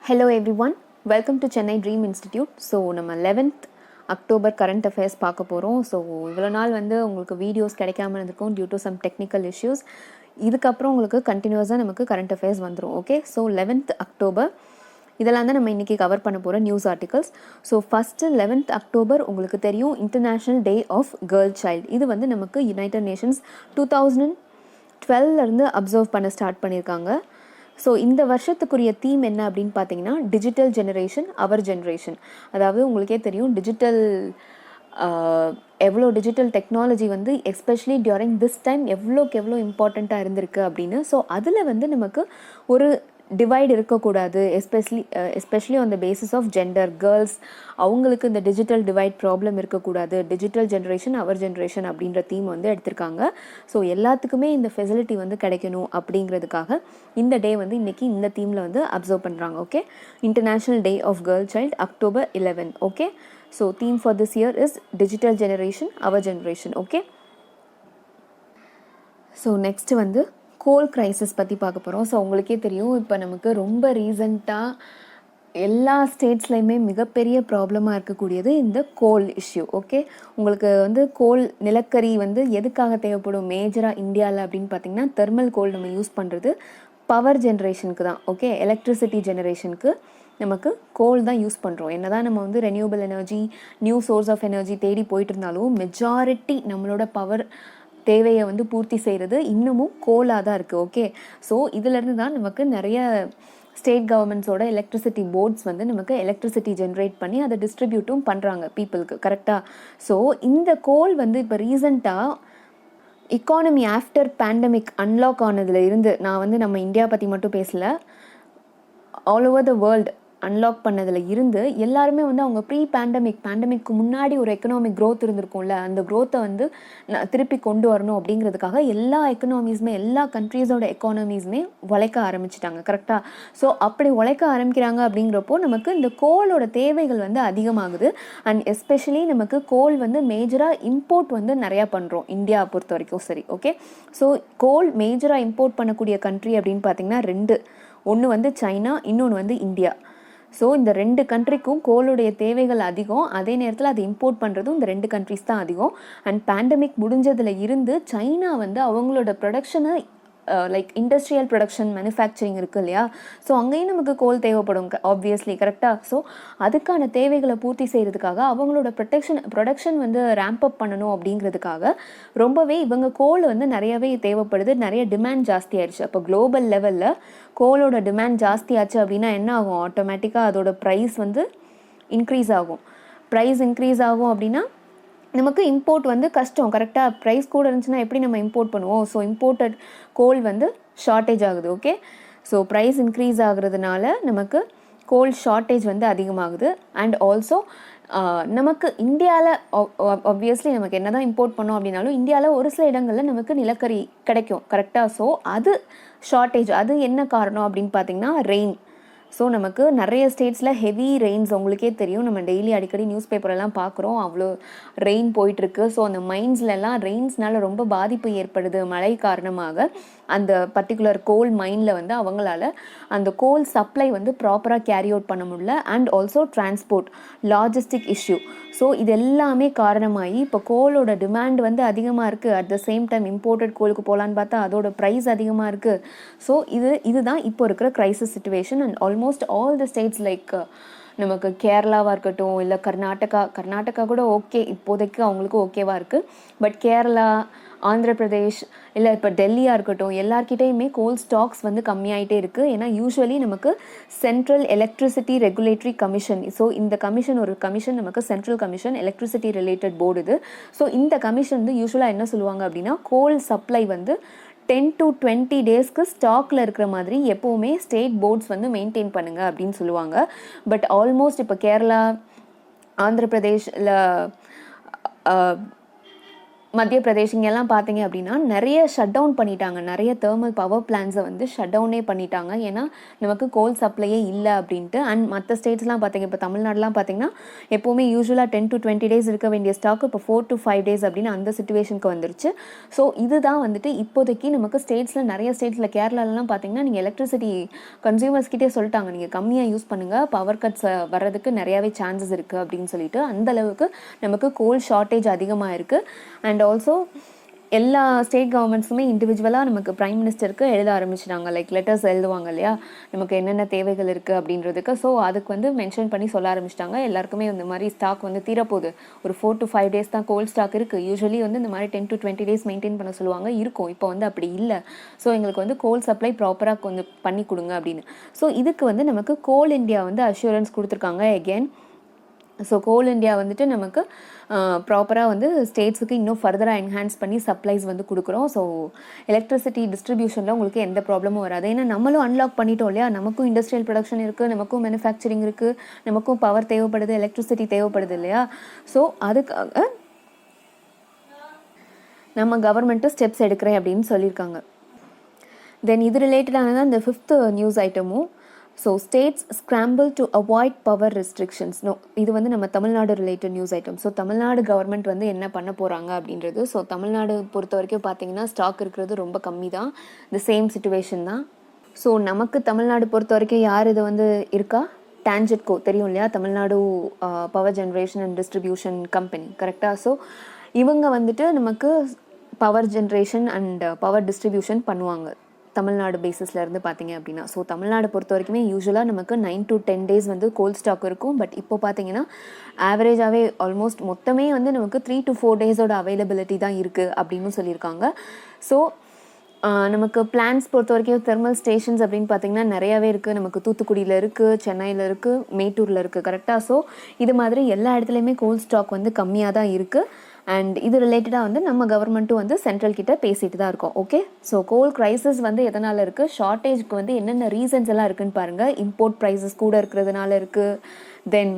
Hello everyone, welcome to Chennai Dream Institute. So நம்ம 11th October current affairs பார்க்க போகிறோம். So இவ்வளோ நாள் உங்களுக்கு வீடியோஸ் கிடைக்காம இருந்திருக்கும் due to some technical issues. இதுக்கப்புறம் உங்களுக்கு கண்டினியூஸாக நமக்கு கரண்ட் அஃபேர்ஸ் வந்துடும். ஓகே, ஸோ 11th அக்டோபர் இதெல்லாம் தான் நம்ம இன்றைக்கி கவர் பண்ண போகிற news articles. So first 11th October உங்களுக்கு தெரியும் international day of girl child. இது நமக்கு யுனைடெட் நேஷன்ஸ் 2012 அப்சர்வ் பண்ண ஸ்டார்ட் பண்ணியிருக்காங்க. ஸோ இந்த வருஷத்துக்குரிய தீம் என்ன அப்படின்னு பார்த்தீங்கன்னா டிஜிட்டல் ஜெனரேஷன் அவர் ஜென்ரேஷன். அதாவது உங்களுக்கே தெரியும் டிஜிட்டல் எவ்வளோ digital technology especially during this time எவ்வளோ இம்பார்ட்டண்ட்டாக இருந்திருக்கு அப்படின்னு. ஸோ அதில் நமக்கு ஒரு டிவைட் இருக்கக்கூடாது, especially on the basis of gender. Girls அவங்களுக்கு இந்த டிஜிட்டல் டிவைட் ப்ராப்ளம் இருக்கக்கூடாது, டிஜிட்டல் ஜென்ரேஷன் அவர் ஜென்ரேஷன் அப்படின்ற தீம் எடுத்திருக்காங்க. ஸோ எல்லாத்துக்குமே இந்த ஃபெசிலிட்டி கிடைக்கணும் அப்படிங்கிறதுக்காக இந்த டே இன்றைக்கி இந்த தீமில் அப்சர்வ் பண்ணுறாங்க. Okay, international day of girl child October 11. Okay, so theme for this year is digital generation our generation. Okay, so next coal crisis பற்றி பார்க்க போகிறோம். ஸோ உங்களுக்கே தெரியும் இப்போ நமக்கு ரொம்ப ரீசண்டாக எல்லா ஸ்டேட்ஸ்லையுமே மிகப்பெரிய ப்ராப்ளமாக இருக்கக்கூடியது இந்த கோல் இஷ்யூ. ஓகே, உங்களுக்கு கோல் நிலக்கரி எதுக்காக தேவைப்படும் மேஜராக இந்தியாவில் அப்படின்னு பார்த்தீங்கன்னா தெர்மல் கோல் நம்ம யூஸ் பண்ணுறது பவர் ஜென்ரேஷனுக்கு தான். ஓகே, எலக்ட்ரிசிட்டி ஜெனரேஷனுக்கு நமக்கு கோல் தான் யூஸ் பண்ணுறோம். என்ன தான் நம்ம renewable energy, new source of energy தேடி போயிட்டு இருந்தாலும் மெஜாரிட்டி நம்மளோட பவர் தேவையை பூர்த்தி செய்கிறது இன்னமும் கோலாக தான் இருக்குது. ஓகே, ஸோ இதிலேருந்து தான் நமக்கு நிறைய ஸ்டேட் கவர்மெண்ட்ஸோட எலக்ட்ரிசிட்டி போர்ட்ஸ் நமக்கு எலக்ட்ரிசிட்டி ஜென்ரேட் பண்ணி அதை டிஸ்ட்ரிபியூட்டும் பண்ணுறாங்க பீப்புளுக்கு. கரெக்டாக? ஸோ இந்த கோல் இப்போ ரீசண்டாக எக்கானமி ஆஃப்டர் பேண்டமிக் அன்லாக் ஆனதில் இருந்து நான் நம்ம இந்தியா பற்றி மட்டும் பேசலை, all over the world unlock பண்ணதில் இருந்து எல்லாருமே அவங்க ப்ரீ பேண்டமிக்கு முன்னாடி ஒரு எக்கனாமிக் க்ரோத் இருந்திருக்கும்ல, அந்த க்ரோத்தை திருப்பி கொண்டு வரணும் அப்படிங்கிறதுக்காக எல்லா எக்கனாமிஸுமே எல்லா கண்ட்ரீஸோட எக்கானமிஸுமே உழைக்க ஆரம்பிச்சிட்டாங்க. கரெக்டாக? ஸோ அப்படி உழைக்க ஆரம்பிக்கிறாங்க அப்படிங்கிறப்போ நமக்கு இந்த கோலோட தேவைகள் அதிகமாகுது. அண்ட் எஸ்பெஷலி நமக்கு கோல் மேஜராக இம்போர்ட் நிறையா பண்ணுறோம் இந்தியா பொறுத்த வரைக்கும். சரி, ஓகே, ஸோ கோல் மேஜராக இம்போர்ட் பண்ணக்கூடிய கண்ட்ரி அப்படின்னு பார்த்தீங்கன்னா ரெண்டு, ஒன்று சைனா, இன்னொன்று இந்தியா. ஸோ இந்த ரெண்டு கண்ட்ரிக்கும் கோலுடைய தேவைகள் அதிகம், அதே நேரத்தில் அதை இம்போர்ட் பண்ணுறதும் இந்த ரெண்டு கண்ட்ரிஸ் தான் அதிகம். அண்ட் பேண்டமிக் முடிஞ்சதில் இருந்து சைனா அவங்களோட ப்ரொடக்ஷனை லைக் இண்டஸ்ட்ரியல் ப்ரொடக்ஷன் மேனுஃபேக்சரிங் இருக்குது இல்லையா, ஸோ அங்கேயும் நமக்கு கோல் தேவைப்படும் ஆப்வியஸ்லி. கரெக்டாக? ஸோ அதுக்கான தேவைகளை பூர்த்தி செய்கிறதுக்காக அவங்களோட ப்ரொடக்ஷன் ரேம்ப் அப் பண்ணணும் அப்படிங்கிறதுக்காக ரொம்பவே இவங்க கோல் நிறையவே தேவைப்படுது, நிறைய டிமாண்ட் ஜாஸ்தி ஆயிடுச்சு. அப்போ குளோபல் லெவலில் கோலோட டிமாண்ட் ஜாஸ்தி ஆச்சு அப்படின்னா என்ன ஆகும்? ஆட்டோமேட்டிக்காக அதோட ப்ரைஸ் இன்க்ரீஸ் ஆகும். ப்ரைஸ் இன்க்ரீஸ் ஆகும் அப்படின்னா நமக்கு இம்போர்ட் கஷ்டம். கரெக்டாக? ப்ரைஸ் கூட இருந்துச்சுன்னா எப்படி நம்ம இம்போர்ட் பண்ணுவோம்? ஸோ இம்போர்ட்டட் கோல் ஷார்ட்டேஜ் ஆகுது. ஓகே, ஸோ ப்ரைஸ் இன்க்ரீஸ் ஆகுறதுனால நமக்கு கோல் ஷார்ட்டேஜ் ஆகுது. அண்ட் ஆல்சோ நமக்கு இந்தியாவில் ஆப்வியஸ்லி நமக்கு என்ன தான் இம்போர்ட் பண்ணோம் அப்படின்னாலும் இந்தியாவில் ஒரு சில இடங்களில் நமக்கு நிலக்கரி கிடைக்கும். கரெக்டாக? ஸோ அது ஷார்ட்டேஜ். அது என்ன காரணம் அப்படின்னு பார்த்தீங்கன்னா ரெயின். ஸோ நமக்கு நிறைய ஸ்டேட்ஸில் ஹெவி ரெயின்ஸ் உங்களுக்கே தெரியும், நம்ம டெய்லி அடிக்கடி நியூஸ் பேப்பரெல்லாம் பார்க்குறோம், அவ்வளோ ரெயின் போயிட்டுருக்கு. ஸோ அந்த மைன்ஸ்லலாம் ரெயின்ஸ்னால ரொம்ப பாதிப்பு ஏற்படுது மழை காரணமாக. அந்த பர்டிகுலர் கோல் மைனில் அவங்களால அந்த கோல் சப்ளை ப்ராப்பராக கேரி அவுட் பண்ண முடியல. And also transport logistic issue. So இது எல்லாமே காரணமாகி இப்போ கோலோட டிமாண்ட் அதிகமாக இருக்குது. At the same time imported கோலுக்கு போகலான்னு பார்த்தா அதோட ப்ரைஸ் அதிகமாக இருக்குது. ஸோ இதுதான் இப்போ இருக்கிற crisis situation. And almost all the states like நமக்கு கேரளாவாக இருக்கட்டும், இல்லை கர்நாடகா கூட ஓகே, இப்போதைக்கு அவங்களுக்கு ஓகேவாக இருக்குது. பட் கேரளா, ஆந்திர பிரதேஷ், இல்லை இப்போ டெல்லியாக இருக்கட்டும், எல்லார்கிட்டையுமே கோல் ஸ்டாக்ஸ் கம்மியாயிட்டே இருக்குது. ஏன்னா யூஸ்வலி நமக்கு central electricity regulatory commission, so இந்த கமிஷன் ஒரு கமிஷன் நமக்கு central commission electricity related board இது. ஸோ இந்த கமிஷன் யூஸ்வலாக என்ன சொல்லுவாங்க அப்படின்னா கோல் சப்ளை 10 to 20 டேஸ்க்கு ஸ்டாக்கில் இருக்கிற மாதிரி எப்போவுமே ஸ்டேட் போர்ட்ஸ் மெயின்டைன் பண்ணுங்க அப்படின்னு சொல்லுவாங்க. பட் ஆல்மோஸ்ட் இப்போ கேரளா, ஆந்திர பிரதேஷ், இல்லை மத்திய பிரதேஷ் இங்கெல்லாம் பார்த்தீங்க அப்படின்னா நிறைய ஷட் டவுன் பண்ணிட்டாங்க. நிறைய தெர்மல் பவர் பிளான்ஸை வந்து ஷட் டவுனே பண்ணிட்டாங்க. ஏன்னா நமக்கு கோல் சப்ளையே இல்லை அப்படின்ட்டு. அண்ட் மற்ற ஸ்டேட்ஸ்லாம் பார்த்தீங்க, இப்போ தமிழ்நாடுலாம் பார்த்தீங்கன்னா எப்போவுமே யூஸ்வலாக 10 to 20 days இருக்க வேண்டிய ஸ்டாக் இப்போ 4 to 5 days அப்படின்னு அந்த சுச்சுவேஷனுக்கு வந்துருச்சு. ஸோ இதுதான் வந்துட்டு இப்போதைக்கு நமக்கு ஸ்டேட்ஸில் நிறைய ஸ்டேட்ஸில் கேரளாலலாம் பார்த்தீங்கன்னா நீங்கள் எலக்ட்ரிசிட்டி கன்சியூமர்ஸ்கிட்டே சொல்லிட்டாங்க, நீங்கள் கம்மியாக யூஸ் பண்ணுங்கள், பவர் கட்ஸ் வர்றதுக்கு நிறையாவே சான்சஸ் இருக்குது அப்படின்னு சொல்லிட்டு. அந்தளவுக்கு நமக்கு கோல் ஷார்ட்டேஜ் அதிகமாக இருக்குது. அண்ட் ஆல்சோ எல்லா ஸ்டேட் கவர்மெண்ட்ஸுமே இண்டிவிஜுவலாக நமக்கு ப்ரைம் மினிஸ்டருக்கு எழுத ஆரம்பிச்சிட்டாங்க. லைக் லெட்டர்ஸ் எழுதுவாங்க இல்லையா, நமக்கு என்னென்ன தேவைகள் இருக்குது அப்படின்றதுக்கு. ஸோ அதுக்கு வந்து மென்ஷன் பண்ணி சொல்ல ஆரம்பிச்சிட்டாங்க. எல்லாருக்குமே இந்த மாதிரி ஸ்டாக் வந்து தீரப்போகுது, ஒரு 4 to 5 days தான் கோல்ட் ஸ்டாக் இருக்குது. யூஸ்வலி வந்து இந்த மாதிரி 10 to 20 days மெயின்டைன் பண்ண சொல்லுவாங்க, இருக்கும். இப்போ வந்து அப்படி இல்லை. ஸோ எங்களுக்கு வந்து கோல் சப்ளை ப்ராப்பராக கொஞ்சம் பண்ணி கொடுங்க அப்படின்னு. ஸோ இதுக்கு வந்து நமக்கு கோல் இந்தியா வந்து அஷூரன்ஸ் கொடுத்துருக்காங்க எகெயின். ஸோ கோல் இந்தியா வந்துட்டு நமக்கு ப்ராப்பராக வந்து ஸ்டேட்ஸுக்கு இன்னும் ஃபர்தராக என்ஹான்ஸ் பண்ணி சப்ளைஸ் வந்து கொடுக்குறோம். ஸோ எலக்ட்ரிசிட்டி டிஸ்ட்ரிபியூஷனில் உங்களுக்கு எந்த ப்ராப்ளமும் வராது. ஏன்னா நம்மளும் அன்லாக் பண்ணிட்டோம் இல்லையா, நமக்கும் இண்டஸ்ட்ரியல் ப்ரொடக்ஷன் இருக்குது, நமக்கும் மேனுஃபேக்சரிங் இருக்குது, நமக்கும் பவர் தேவைப்படுது, எலக்ட்ரிசிட்டி தேவைப்படுது இல்லையா. ஸோ அதுக்காக நம்ம கவர்மெண்ட்டும் ஸ்டெப்ஸ் எடுக்கிறேன் அப்படின்னு சொல்லியிருக்காங்க. தென் இது ரிலேட்டடானதான் இந்த 5th நியூஸ் ஐட்டமும். So states scramble to avoid power restrictions. இது வந்து நம்ம Tamil Nadu related news item. So Tamil Nadu government வந்து என்ன பண்ண போகிறாங்க அப்படின்றது. ஸோ தமிழ்நாடு பொறுத்த வரைக்கும் பார்த்தீங்கன்னா ஸ்டாக் இருக்கிறது ரொம்ப கம்மி தான், இந்த சேம் சிச்சுவேஷன் தான். ஸோ நமக்கு தமிழ்நாடு பொறுத்த வரைக்கும் யார் இது வந்து இருக்கா, டான்ஜெட்கோ தெரியும் இல்லையா, Tamil Nadu power generation and distribution company, கரெக்டாக. ஸோ இவங்க வந்துட்டு நமக்கு power generation and power distribution பண்ணுவாங்க தமிழ்நாடு பேசிஸில் இருந்து பார்த்தீங்க அப்படின்னா. ஸோ தமிழ்நாடு பொறுத்த வரைக்குமே யூஸ்வலாக நமக்கு 9 to 10 days வந்து கோல்ட் ஸ்டாக் இருக்கும். பட் இப்போ பார்த்தீங்கன்னா ஆவரேஜாகவே ஆல்மோஸ்ட் மொத்தமே வந்து நமக்கு 3 to 4 days அவைலபிலிட்டி தான் இருக்குது அப்படின்னு சொல்லியிருக்காங்க. ஸோ நமக்கு பிளான்ஸ் பொறுத்த வரைக்கும் தெர்மல் ஸ்டேஷன்ஸ் அப்படின்னு பார்த்தீங்கன்னா நிறையாவே இருக்குது. நமக்கு தூத்துக்குடியில் இருக்குது, சென்னையில் இருக்குது, மேட்டூரில் இருக்குது, கரெக்டாக. ஸோ இது மாதிரி எல்லா இடத்துலையுமே கோல்ட் ஸ்டாக் வந்து கம்மியாக தான் இருக்குது. அண்ட் இது ரிலேட்டடாக வந்து நம்ம கவர்மெண்ட்டும் வந்து சென்ட்ரல் கிட்ட பேசிட்டு தான் இருக்கோம். ஓகே, ஸோ கோல் க்ரைசிஸ் வந்து எதனால் இருக்குது, ஷார்ட்டேஜ்க்கு வந்து என்னென்ன ரீசன்ஸ் எல்லாம் இருக்குதுன்னு பாருங்கள். இம்போர்ட் ப்ரைஸஸ் கூட இருக்கிறதுனால இருக்குது. தென்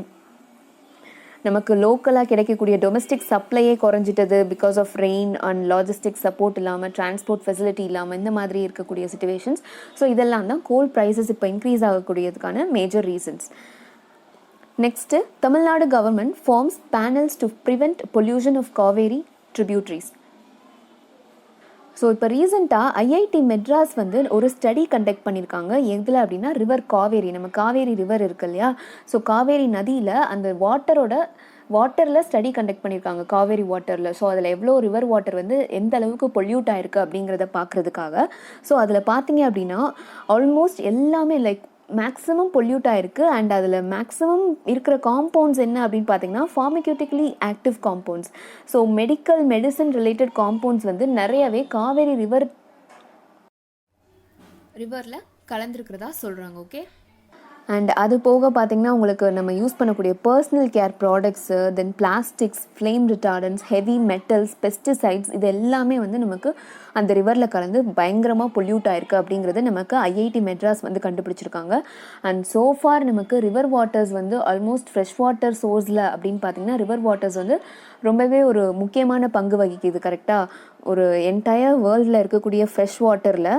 நமக்கு லோக்கலாக கிடைக்கக்கூடிய டொமஸ்டிக் சப்ளையே குறைஞ்சிட்டது because of rain and logistic support இல்லாமல், டிரான்ஸ்போர்ட் ஃபெசிலிட்டி இல்லாமல், இந்த மாதிரி இருக்கக்கூடிய சிச்சுவேஷன்ஸ். ஸோ இதெல்லாம் தான் கோல் ப்ரைஸஸ் இப்போ இன்க்ரீஸ் ஆகக்கூடியதுக்கான major reasons. Next, Tamil Nadu government forms panels to prevent pollution of Kaveri tributaries. So இப்போ ரீசெண்டாக ஐஐடி மெட்ராஸ் வந்து ஒரு ஸ்டடி கண்டக்ட் பண்ணியிருக்காங்க. எதில் அப்படின்னா ரிவர் காவேரி, நம்ம காவேரி ரிவர் இருக்கு இல்லையா, ஸோ காவேரி நதியில் அந்த வாட்டரில் ஸ்டடி கண்டக்ட் பண்ணியிருக்காங்க, காவேரி வாட்டரில். ஸோ அதில் எவ்வளோ ரிவர் வாட்டர் வந்து எந்த அளவுக்கு பொல்யூட் ஆகிருக்கு அப்படிங்கிறத பார்க்குறதுக்காக. ஸோ அதில் பார்த்தீங்க அப்படின்னா ஆல்மோஸ்ட் எல்லாமே லைக் மேக்ஸிமம் பொல்யூட் ஆகிருக்கு. அண்ட் அதில் மேக்ஸிமம் இருக்கிற காம்பவுண்ட்ஸ் என்ன அப்படின்னு பார்த்தீங்கன்னா pharmaceutically active compounds. So medicine related compounds வந்து நிறையவே காவேரி ரிவரில் கலந்துருக்கிறதா சொல்கிறாங்க. ஓகே, அண்ட் அது போக பார்த்திங்கன்னா உங்களுக்கு நம்ம யூஸ் பண்ணக்கூடிய personal care products, then plastics, flame retardants, heavy metals, pesticides, இது எல்லாமே வந்து நமக்கு அந்த ரிவரில் கலந்து பயங்கரமாக பொல்யூட் ஆகிருக்கு அப்படிங்கிறது நமக்கு ஐஐடி மெட்ராஸ் வந்து கண்டுபிடிச்சிருக்காங்க. அண்ட் சோஃபார் நமக்கு ரிவர் வாட்டர்ஸ் வந்து ஆல்மோஸ்ட் ஃப்ரெஷ் வாட்டர் சோர்ஸில் அப்படின்னு பார்த்திங்கன்னா ரிவர் வாட்டர்ஸ் வந்து ரொம்பவே ஒரு முக்கியமான பங்கு வகிக்குது, கரெக்டாக. ஒரு என்டையர் வேர்ல்டில் இருக்கக்கூடிய ஃப்ரெஷ் வாட்டரில்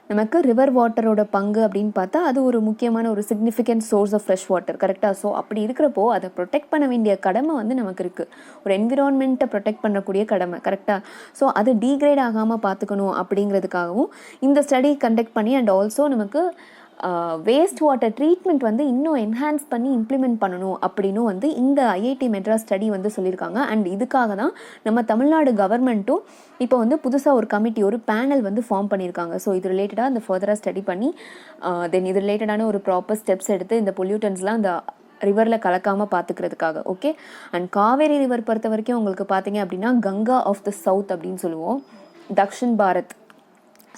நமக்கு ரிவர் வாட்டரோட பங்கு அப்படின்னு பார்த்தா அது ஒரு முக்கியமான ஒரு significant source of fresh water, கரெக்டாக. ஸோ அப்படி இருக்கிறப்போ அதை ப்ரொடெக்ட் பண்ண வேண்டிய கடமை வந்து நமக்கு இருக்குது, ஒரு என்விரான்மெண்ட்டை ப்ரொடெக்ட் பண்ணக்கூடிய கடமை, கரெக்டாக. ஸோ அது டீக்ரேட் ஆகாமல் பார்த்துக்கணும் அப்படிங்கிறதுக்காகவும் இந்த ஸ்டடி கண்டக்ட் பண்ணி அண்ட் ஆல்சோ நமக்கு வேஸ்ட் வாட்டர் ட்ரீட்மெண்ட் வந்து இன்னும் என்ஹான்ஸ் பண்ணி இம்ப்ளிமெண்ட் பண்ணணும் அப்படின்னு வந்து இந்த ஐஐடி மெட்ராஸ் ஸ்டடி வந்து சொல்லியிருக்காங்க. அண்ட் இதுக்காக தான் நம்ம தமிழ்நாடு கவர்மெண்ட்டும் இப்போ வந்து புதுசாக ஒரு கமிட்டி, ஒரு பேனல் வந்து ஃபார்ம் பண்ணியிருக்காங்க. ஸோ இது ரிலேட்டடாக இந்த ஃபர்தராக ஸ்டடி பண்ணி தென் இது ரிலேட்டடான ஒரு ப்ராப்பர் ஸ்டெப்ஸ் எடுத்து இந்த பொல்யூட்டன்ஸ்லாம் அந்த ரிவரில் கலக்காமல் பார்த்துக்கிறதுக்காக. ஓகே, அண்ட் காவேரி ரிவர் பொறுத்த வரைக்கும் உங்களுக்கு பார்த்தீங்க அப்படின்னா கங்கா ஆஃப் த சவுத் அப்படின்னு சொல்லுவோம், தக்ஷின் பாரத்,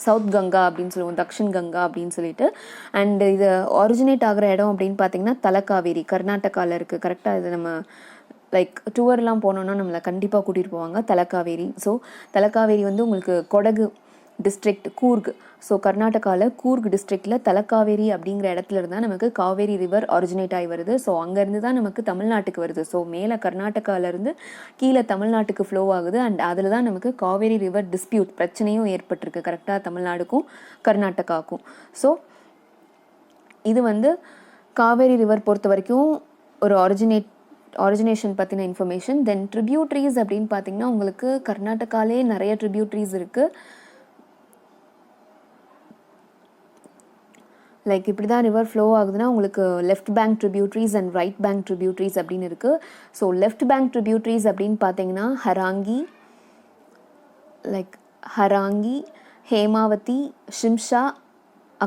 சவுத் கங்கா அப்படின்னு சொல்லுவோம், தக்ஷின் கங்கா அப்படின்னு சொல்லிட்டு. அண்ட் இது ஒரிஜினேட் ஆகிற இடம் அப்படின்னு பார்த்தீங்கன்னா தலக்காவேரி, கர்நாடகாவில் இருக்குது, கரெக்டாக. இது நம்ம லைக் டூர்லாம் போனோன்னா நம்மளை கண்டிப்பாக கூட்டிகிட்டு போவாங்க தலக்காவேரி. ஸோ தலக்காவேரி வந்து உங்களுக்கு டிஸ்ட்ரிக்ட் கூர்க். ஸோ கர்நாடகாவில் கூர்க் டிஸ்ட்ரிக்டில் தலக்காவேரி அப்படிங்கிற இடத்துல இருந்தால் நமக்கு காவேரி ரிவர் ஆரிஜினேட் ஆகி வருது. ஸோ அங்கேருந்து தான் நமக்கு தமிழ்நாட்டுக்கு வருது. ஸோ மேலே கர்நாடகாவிலேருந்து கீழே தமிழ்நாட்டுக்கு ஃப்ளோ ஆகுது. அண்ட் அதில் தான் நமக்கு காவேரி ரிவர் டிஸ்பியூட் பிரச்சனையும் ஏற்பட்டிருக்கு கரெக்டாக தமிழ்நாடுக்கும் கர்நாடகாவுக்கும். ஸோ இது வந்து காவேரி ரிவர் பொறுத்த வரைக்கும் ஒரு ஆரிஜினேஷன் பற்றின இன்ஃபர்மேஷன். தென் ட்ரிபியூட்ரிஸ் அப்படின்னு பார்த்தீங்கன்னா உங்களுக்கு கர்நாடகாலே நிறைய ட்ரிபியூட்ரிஸ் இருக்குது. லைக் இப்படி தான் ரிவர் ஃப்ளோ ஆகுதுன்னா உங்களுக்கு left bank tributaries and right bank tributaries அப்படின்னு இருக்குது. ஸோ லெஃப்ட் பேங்க் ட்ரிபியூட்ரிஸ் அப்படின்னு பார்த்தீங்கன்னா ஹராங்கி, ஹேமாவதி, ஷிம்ஷா,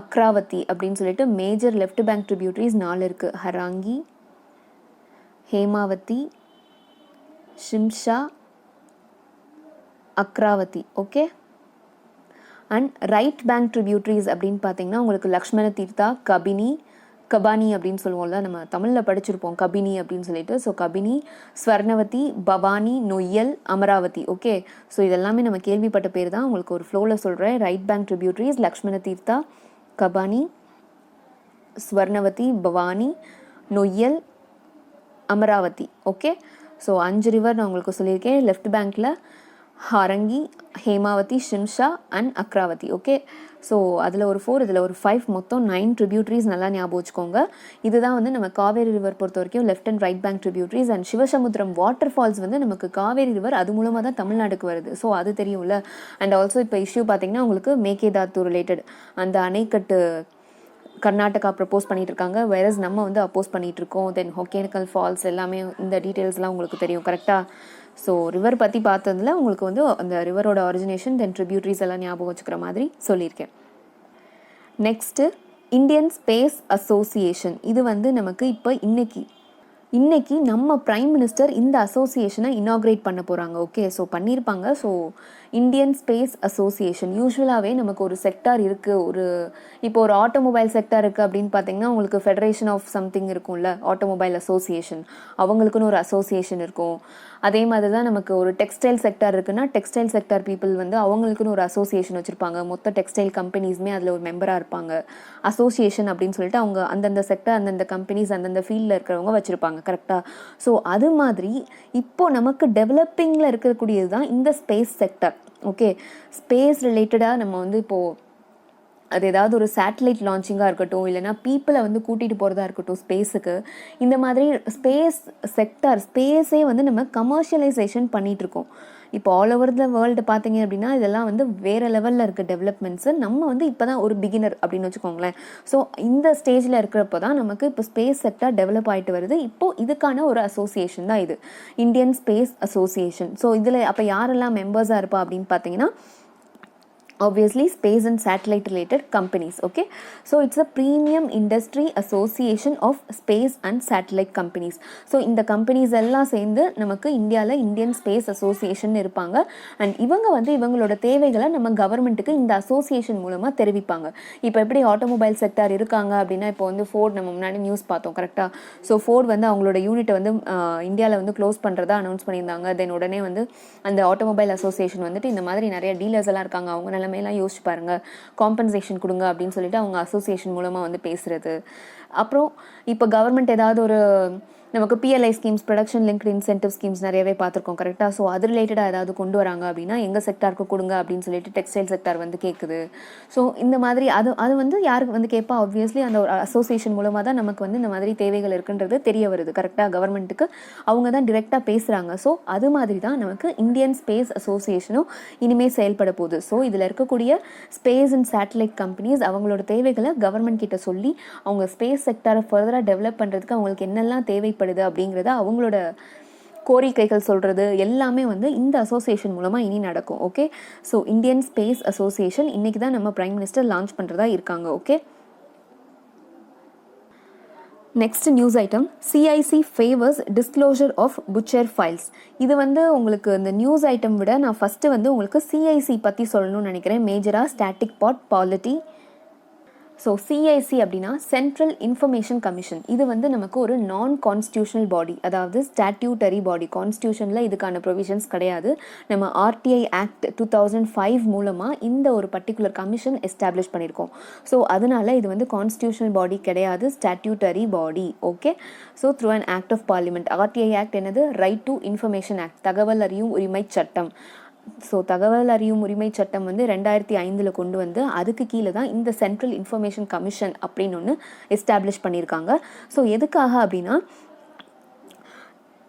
அக்ராவதி அப்படின்னு சொல்லிட்டு மேஜர் லெஃப்ட் பேங்க் ட்ரிபியூட்ரிஸ் 4 இருக்குது. ஹராங்கி, ஹேமாவதி, ஷிம்ஷா, அக்ராவதி. Okay. And right bank tributaries அப்படின்னு பார்த்தீங்கன்னா உங்களுக்கு லக்ஷ்மண தீர்த்தா, கபானி அப்படின்னு சொல்லுவோம்ல, நம்ம தமிழில் படிச்சிருப்போம் கபினி அப்படின்னு சொல்லிட்டு. So Kabini, Suvarnavathi, Bhavani, Noyyal, Amaravathi. Okay. So இதெல்லாமே நம்ம கேள்விப்பட்ட பேர் தான். உங்களுக்கு ஒரு ஃப்ளோவில் சொல்கிறேன். Right bank tributaries Lakshmana Theertha, Kabini, Suvarnavathi, Bhavani, Noyyal, Amaravathi. Okay. So 5 river நான் உங்களுக்கு சொல்லியிருக்கேன். லெஃப்ட் பேங்க்கில் ஹரங்கி, ஹேமாவதி, ஷிம்ஷா அண்ட் அக்ராவதி. ஓகே. ஸோ அதில் ஒரு 4, இதில் ஒரு 5, மொத்தம் 9 ட்ரிபியூட்ரிஸ் நல்லா ஞாபகம் வச்சுக்கோங்க. இதுதான் வந்து நம்ம காவேரி ரிவர் பொறுத்த வரைக்கும் left and right bank tributaries. And Sivasamudram water falls வந்து நமக்கு காவேரி ரிவர் அது மூலமாக தான் தமிழ்நாடுக்கு வருது. ஸோ அது தெரியும்ல. அண்ட் ஆல்சோ இப்போ இஷ்யூ பார்த்தீங்கன்னா உங்களுக்கு மேகேதாத்து ரிலேட்டட் அந்த அணைக்கட்டு கர்நாடகா ப்ரப்போஸ் பண்ணிட்டு இருக்காங்க, வேறஸ் நம்ம வந்து அப்போஸ் பண்ணிட்டு இருக்கோம். தென் ஒகேனக்கல் ஃபால்ஸ் எல்லாமே இந்த டீட்டெயில்ஸ்லாம் உங்களுக்கு தெரியும் கரெக்டாக. ஸோ ரிவர் பற்றி பார்த்ததுல உங்களுக்கு வந்து அந்த ரிவரோட ஆரிஜினேஷன் தென் ட்ரிபியூட்ரிஸ் எல்லாம் ஞாபகம் வச்சுக்கிற மாதிரி சொல்லியிருக்கேன். Next Indian space association. இது வந்து நமக்கு இப்போ இன்னைக்கு நம்ம பிரைம் மினிஸ்டர் இந்த அசோசியேஷனை இனாக்ரேட் பண்ண போகிறாங்க. ஓகே. ஸோ பண்ணியிருப்பாங்க. ஸோ இந்தியன் ஸ்பேஸ் அசோசியேஷன் யூஸ்வலாகவே நமக்கு ஒரு செக்டார் இருக்குது. இப்போ ஒரு ஆட்டோமொபைல் செக்டார் இருக்குது அப்படின்னு பார்த்தீங்கன்னா உங்களுக்கு ஃபெடரேஷன் ஆஃப் சம்திங் இருக்கும்ல, ஆட்டோமொபைல் அசோசியேஷன், அவங்களுக்குன்னு ஒரு அசோசியேஷன் இருக்கும். அதே மாதிரி தான் நமக்கு ஒரு டெக்ஸ்டைல் செக்டார் இருக்குன்னா டெக்ஸ்டைல் செக்டார் பீப்புள் வந்து அவங்களுக்குன்னு ஒரு அசோசியேஷன் வச்சுருப்பாங்க. மொத்த டெக்ஸ்டைல் கம்பெனிஸுமே அதில் ஒரு மெம்பராக இருப்பாங்க. அசோசியேஷன் அப்படின்னு சொல்லிட்டு அவங்க அந்தந்த செக்டார் அந்தந்த கம்பெனிஸ் அந்தந்த ஃபீல்டில் இருக்கிறவங்க வச்சுருப்பாங்க கரெக்டாக. ஸோ அது மாதிரி இப்போது நமக்கு டெவலப்பிங்கில் இருக்கக்கூடியது தான் இந்த ஸ்பேஸ் செக்டார். ஓகே. ஸ்பேஸ் ரிலேட்டடாக நம்ம வந்து இப்போது அது ஏதாவது ஒரு சேட்டலைட் லான்ச்சிங்காக இருக்கட்டும், இல்லைனா பீப்புளை வந்து கூட்டிகிட்டு போகிறதா இருக்கட்டும் ஸ்பேஸுக்கு, இந்த மாதிரி ஸ்பேஸ் செக்டார் ஸ்பேஸே வந்து நம்ம கமர்ஷியலைசேஷன் பண்ணிகிட்ருக்கோம். இப்போ ஆல் ஓவர் த வேர்ல்டு பார்த்தீங்க அப்படின்னா இதெல்லாம் வந்து வேறு லெவலில் இருக்க டெவலப்மெண்ட்ஸு. நம்ம வந்து இப்போ தான் ஒரு பிகினர் அப்படின்னு வச்சுக்கோங்களேன். ஸோ இந்த ஸ்டேஜில் இருக்கிறப்போ தான் நமக்கு இப்போ ஸ்பேஸ் செக்டார் டெவலப் ஆகிட்டு வருது. இப்போது இதுக்கான ஒரு அசோசியேஷன் தான் இது, இந்தியன் ஸ்பேஸ் அசோசியேஷன். ஸோ இதில் அப்போ யாரெல்லாம் மெம்பர்ஸாக இருப்பா அப்படின்னு பார்த்தீங்கன்னா obviously space and satellite related companies. Okay, so it's a premium industry association of space and satellite companies. So இந்த companies எல்லாம் சேர்ந்து நமக்கு இந்தியாவில் இந்தியன் ஸ்பேஸ் அசோசியேஷன் இருப்பாங்க. அண்ட் இவங்க வந்து இவங்களோட தேவைகளை நம்ம கவர்மெண்ட்டுக்கு இந்த அசோசியேஷன் மூலமாக தெரிவிப்பாங்க. இப்போ எப்படி ஆட்டோமொபைல் செக்டார் இருக்காங்க அப்படின்னா இப்போ வந்து ஃபோர்ட் நம்ம முன்னாடி நியூஸ் பார்த்தோம் கரெக்டாக. ஸோ ஃபோர்ட் வந்து அவங்களோட யூனிட்டை வந்து இந்தியாவில் வந்து க்ளோஸ் பண்ணுறதா அனௌன்ஸ் பண்ணியிருந்தாங்க. தென் உடனே வந்து அந்த ஆட்டோமொபைல் அசோசியேஷன் வந்துட்டு இந்த மாதிரி நிறைய டீலர்ஸ் எல்லாம் இருக்காங்க, அவங்க மேலாம் யோசிச்சு பாருங்க, காம்பன்சேஷன் கொடுங்க அப்படின்னு சொல்லிட்டு அவங்க அசோசியேஷன் மூலமாக வந்து பேசுறது. அப்புறம் இப்போ கவர்மெண்ட் ஏதாவது ஒரு நமக்கு PLI schemes, production linked incentive schemes நிறையவே பார்த்துருக்கோம் கரெக்டாக. ஸோ அது ரிலேட்டடாக ஏதாவது கொண்டு வராங்க அப்படின்னா எங்கள் செக்டாருக்கு கொடுங்க அப்படின்னு சொல்லிட்டு டெக்ஸ்டைல் செக்டார் வந்து கேட்குது. ஸோ இந்த மாதிரி அது வந்து யாருக்கு வந்து கேட்பா, ஆப்வியஸ்லி அந்த ஒரு அசோசியேஷன் மூலமாக தான் நமக்கு வந்து இந்த மாதிரி தேவைகள் இருக்குன்றது தெரிய வருது கரெக்டாக. கவர்மெண்ட்டுக்கு அவங்க தான் டிரெக்டாக பேசுகிறாங்க. ஸோ அது மாதிரி தான் நமக்கு இந்தியன் ஸ்பேஸ் அசோசியேஷனும் இனிமேல் செயல்பட போகுது. ஸோ இதில் இருக்கக்கூடிய ஸ்பேஸ் அண்ட் சேட்டலைட் கம்பெனிஸ் அவங்களோட தேவைகளை கவர்மெண்ட் கிட்ட சொல்லி அவங்க ஸ்பேஸ் செக்டாரை ஃபர்தராக டெவலப் பண்ணுறதுக்கு அவங்களுக்கு என்னெல்லாம் தேவைப்படுது அப்படிங்கிறத அவங்களோட கோரிக்கைகள் சொல்கிறது எல்லாமே வந்து இந்த அசோசியேஷன் மூலமாக இனி நடக்கும். Okay. So Indian space association இன்றைக்கி தான் நம்ம பிரைம் மினிஸ்டர் லான்ச் பண்ணுறதா இருக்காங்க. Okay. Next news item, CIC favours disclosure of Bucher files. இது வந்து உங்களுக்கு இந்த நியூஸ் ஐட்டம் விட நான் ஃபஸ்ட்டு வந்து உங்களுக்கு சிஐசி பற்றி சொல்லணும்னு நினைக்கிறேன். மேஜராக ஸ்டாட்டிக் பாட் பாலிட்டி ஸோ சிஐசி அப்படின்னா சென்ட்ரல் இன்ஃபர்மேஷன் கமிஷன். இது வந்து நமக்கு ஒரு நான் கான்ஸ்டியூஷனல் பாடி, அதாவது ஸ்டாட்யூட்டரி பாடி. கான்ஸ்டியூஷனில் இதுக்கான ப்ரொவிஷன்ஸ் கிடையாது. நம்ம ஆர்டிஐ ஆக்ட் 2005 மூலமாக இந்த ஒரு பர்டிகுலர் கமிஷன் எஸ்டாப்ளிஷ் பண்ணியிருக்கோம். ஸோ அதனால இது வந்து கான்ஸ்டியூஷனல் பாடி கிடையாது, statutory body. Okay, so through an act of parliament. RTI act என்னது? ரைட் டு இன்ஃபர்மேஷன் ஆக்ட், தகவல் அறியும் உரிமை சட்டம். ஸோ தகவல் அறியும் உரிமை சட்டம் வந்து 2005 கொண்டு வந்து அதுக்கு கீழே தான் இந்த சென்ட்ரல் இன்ஃபர்மேஷன் கமிஷன் அப்படின்னு ஒன்று எஸ்டாப்ளிஷ் பண்ணியிருக்காங்க. ஸோ எதுக்காக அப்படின்னா,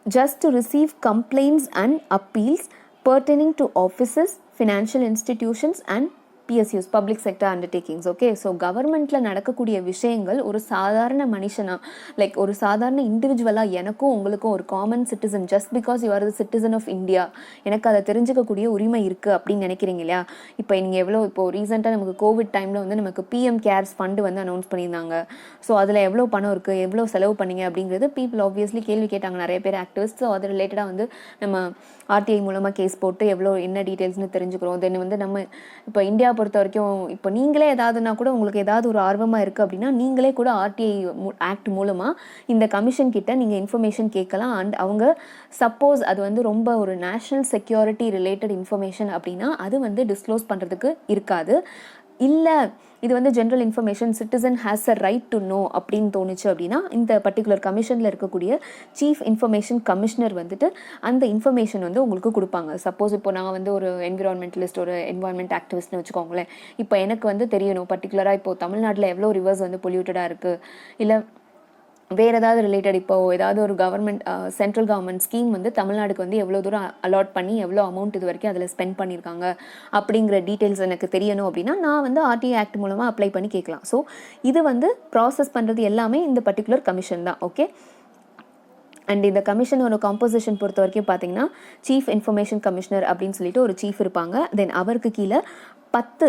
just to receive complaints and appeals pertaining to offices, financial institutions and PSUs, public sector undertakings. Okay, so கவர்மெண்ட்டில் நடக்கக்கூடிய விஷயங்கள் ஒரு சாதாரண மனுஷனாக, லைக் ஒரு சாதாரண இண்டிவிஜுவலாக, எனக்கும் உங்களுக்கும் ஒரு common citizen, just because you are the citizen of India, எனக்கு அதை தெரிஞ்சுக்கக்கூடிய உரிமை இருக்குது அப்படின்னு நினைக்கிறீங்க இல்லையா? இப்போ நீங்கள் இப்போது ரீசெண்டாக நமக்கு கோவிட் டைமில் வந்து நமக்கு பிஎம் கேர்ஸ் ஃபண்டு வந்து அனௌன்ஸ் பண்ணியிருந்தாங்க. ஸோ அதில் எவ்வளோ பணம் இருக்குது, எவ்வளோ செலவு பண்ணீங்க அப்படிங்கிறது பீப்புள் ஆப்வியஸ்லி கேள்வி கேட்டாங்க, நிறைய பேர் ஆக்டிவிஸ்ட். ஸோ அது ரிலேட்டடாக வந்து நம்ம ஆர்டிஐ மூலமாக கேஸ் போட்டு எவ்வளோ என்ன டீட்டெயில்ஸ்னு தெரிஞ்சுக்கிறோம். தென் வந்து நம்ம இப்போ இந்தியா பொறுத்த வரைக்கும் இப்போ நீங்களே ஏதாவதுனா கூட உங்களுக்கு ஏதாவது ஒரு ஆர்வமாக இருக்குது அப்படின்னா நீங்களே கூட ஆர்டிஐ ஆக்ட் மூலமாக இந்த கமிஷன் கிட்ட நீங்கள் இன்ஃபர்மேஷன் கேட்கலாம். அண்ட் அவங்க சப்போஸ் அது வந்து ரொம்ப ஒரு நேஷ்னல் செக்யூரிட்டி ரிலேட்டட் இன்ஃபர்மேஷன் அப்படின்னா அது வந்து டிஸ்க்ளோஸ் பண்ணுறதுக்கு இருக்காது. இல்லை இது வந்து general information, citizen has a right to know அப்படின்னு தோணுச்சு அப்படின்னா இந்த பர்டிகுலர் கமிஷனில் இருக்கக்கூடிய சீஃப் இன்ஃபர்மேஷன் கமிஷனர் வந்துட்டு அந்த இன்ஃபர்மேஷன் வந்து உங்களுக்கு கொடுப்பாங்க. சப்போஸ் இப்போ நான் வந்து ஒரு என்விரான்மெண்டலிஸ்ட், ஒரு என்விரான்மெண்ட் ஆக்டிவிஸ்ட்னு வச்சுக்கோங்களேன். இப்போ எனக்கு வந்து தெரியணும் பர்டிகுலராக இப்போ தமிழ்நாட்டில் எவ்வளோ ரிவர்ஸ் வந்து பொல்யூட்டடாக இருக்குது, இல்லை வேறு ஏதாவது ரிலேட்டட் இப்போ ஏதாவது ஒரு கவர்மெண்ட் சென்ட்ரல் கவர்மெண்ட் ஸ்கீம் வந்து தமிழ்நாடுக்கு வந்து எவ்வளோ தூரம் அலாட் பண்ணி எவ்வளோ அமௌண்ட் இது வரைக்கும் அதில் ஸ்பெண்ட் பண்ணியிருக்காங்க அப்படிங்கிற டீட்டெயில்ஸ் எனக்கு தெரியணும் அப்படின்னா நான் வந்து ஆர்டிஐ ஆக்ட் மூலமாக அப்ளை பண்ணி கேட்கலாம். ஸோ இது வந்து ப்ராசஸ் பண்ணுறது எல்லாமே இந்த பர்டிகுலர் கமிஷன் தான். ஓகே, அண்ட் இந்த கமிஷனோட காம்போசிஷன் பொறுத்த வரைக்கும் பார்த்தீங்கன்னா சீஃப் இன்ஃபர்மேஷன் கமிஷனர் அப்படின்னு சொல்லிட்டு ஒரு சீஃப் இருப்பாங்க. தென் அவருக்கு கீழே 10